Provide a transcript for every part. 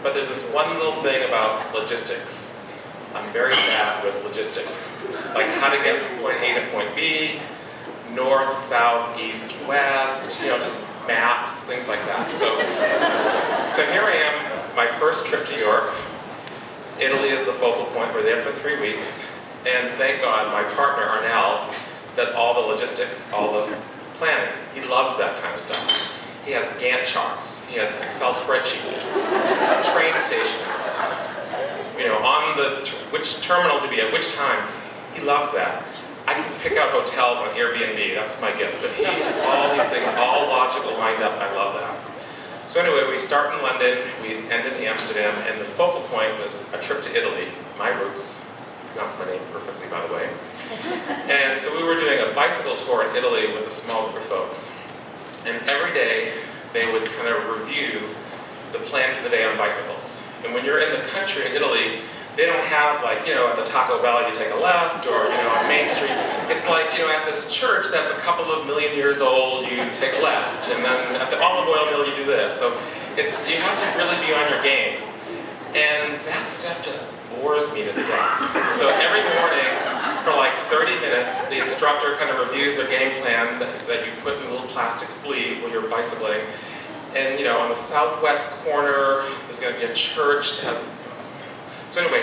But there's this one little thing about logistics. I'm very bad with logistics. Like how to get from point A to point B, north, south, east, west, just maps, things like that. So here I am, my first trip to Europe. Italy is the focal point. We're there for 3 weeks. And thank God my partner, Arnell, does all the logistics, all the planning. He loves that kind of stuff. He has Gantt charts. He has Excel spreadsheets, train stations, on which terminal to be at which time. He loves that. I can pick out hotels on Airbnb, that's my gift. But he has all these things, all logical lined up. I love that. So anyway, we start in London, we end in Amsterdam, and the focal point was a trip to Italy, my roots. Pronounce my name perfectly, by the way. And so we were doing a bicycle tour in Italy with a small group of folks. And every day, they would kind of review the plan for the day on bicycles. And when you're in the country in Italy, they don't have at the Taco Bell you take a left, or on Main Street. It's like, at this church that's a couple of million years old, you take a left, and then at the olive oil mill you do this. So you have to really be on your game. And that stuff just bores me to death. So every morning, for like 30 minutes, the instructor kind of reviews their game plan that you put in a little plastic sleeve when you're bicycling. And on the southwest corner, there's going to be a church that has... So anyway,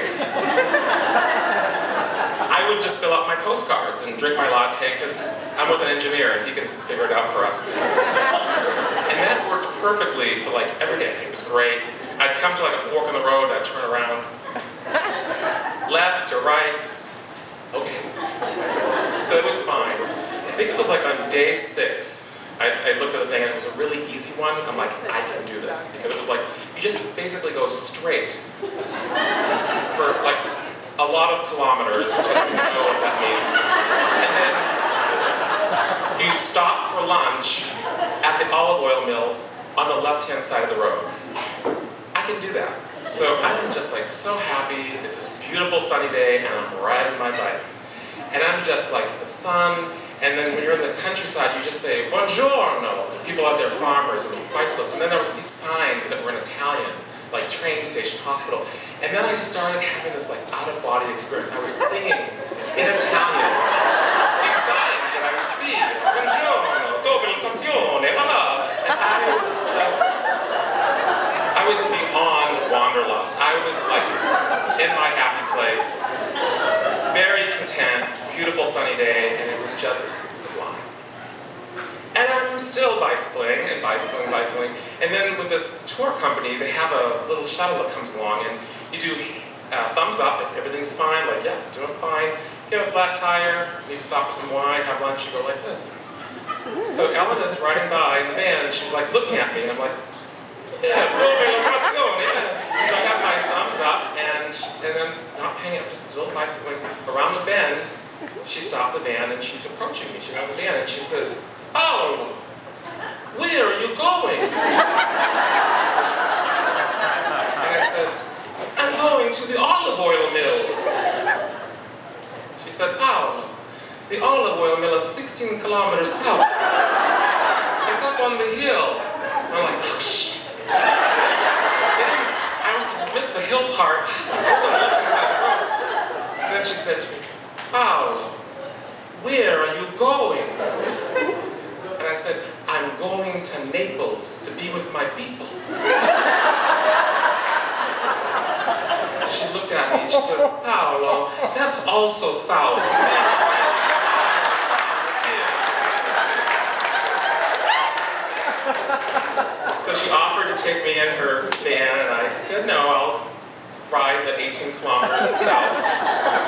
I would just fill out my postcards and drink my latte because I'm with an engineer and he can figure it out for us. And that worked perfectly for like every day. It was great. I'd come to like a fork in the road, I'd turn around. Left or right. Okay. So it was fine. I think it was like on day 6, I looked at the thing and it was a really easy one. I'm like, I can do this. Because it was like, you just basically go straight for like a lot of kilometers, which I don't even know what that means. And then you stop for lunch at the olive oil mill on the left-hand side of the road. I can do that. So I'm just like so happy. It's this beautiful sunny day and I'm riding my bike. And I'm just like the sun, and then when you're in the countryside, you just say, buongiorno. People out there, farmers and bicyclists, and then there was these signs that were in Italian, like train station, hospital. And then I started having this like out-of-body experience. I was singing in Italian these signs that I would see, buongiorno, dove la stazione, la la. And I was beyond Wanderlust. I was like in my happy place, very content, beautiful sunny day, and it was just sublime. And I'm still bicycling and bicycling. And then with this tour company, they have a little shuttle that comes along, and you do thumbs up if everything's fine, like, yeah, doing fine. You have a flat tire, need to stop for some wine, have lunch, you go like this. So Ellen is riding by in the van, and she's like looking at me, and I'm like, yeah, dove la stazione, yeah. So I have my thumbs up, and then not paying it, just still bicycling around the bend. She stopped the van, and she's approaching me. She's out of the van, and she says, "Oh, where are you going?" And I said, "I'm going to the olive oil mill." She said, "Paolo, the olive oil mill is 16 kilometers south. It's up on the hill." And I'm like, oh shit. I must have missed the hill part. I was on the left side of the road. So then she said to me, "Paolo, where are you going?" And I said, "I'm going to Naples to be with my people." She looked at me and she says, "Paolo, that's also south." So she offered to take me in her van, and I said, no, I'll ride the 18 kilometers south,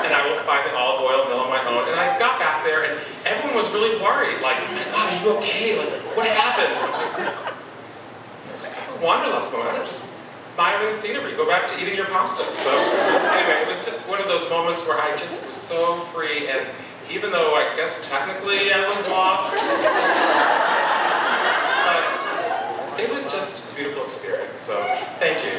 and I will find the olive oil mill on my own. And I got back there, and everyone was really worried, like, oh my God, are you okay? Like, what happened? It was just like a wanderlust moment. I'm just admiring the scenery. Go back to eating your pasta. So anyway, it was just one of those moments where I just was so free, and even though I guess technically I was lost, it was just a beautiful experience, so thank you.